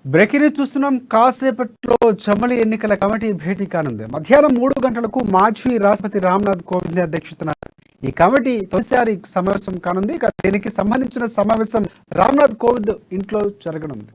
Breaking news చూస్తున్నాం. కాసేపట్లో జమిలి ఎన్నికల కమిటీ భేటీ కానుంది. మధ్యాహ్నం 3 గంటలకు మాజీ రాష్ట్రపతి రామ్నాథ్ కోవింద్ అధ్యక్షతన ఈ కమిటీ తొలిసారి సమావేశం కానుంది. దీనికి సంబంధించిన సమావేశం రామ్నాథ్ కోవింద్ ఇంట్లో జరగనుంది.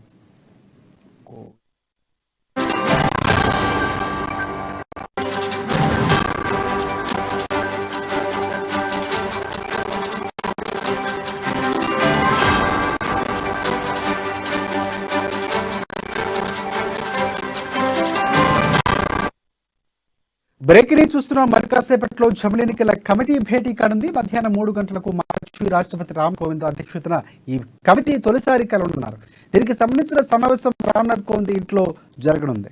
బ్రేకింగ్ న్యూస్ చూస్తున్నాం. మరి కాసేపట్లో జమిలి ఎన్నికల కమిటీ భేటీ కానుంది. మధ్యాహ్నం 3 గంటలకు మాజీ రాష్ట్రపతి రామ్ కోవింద్ అధ్యక్షతన ఈ కమిటీ తొలిసారి కలవనున్నారు. దీనికి సంబంధించిన సమావేశం రామ్నాథ్ కోవింద్ ఇంట్లో జరగనుంది.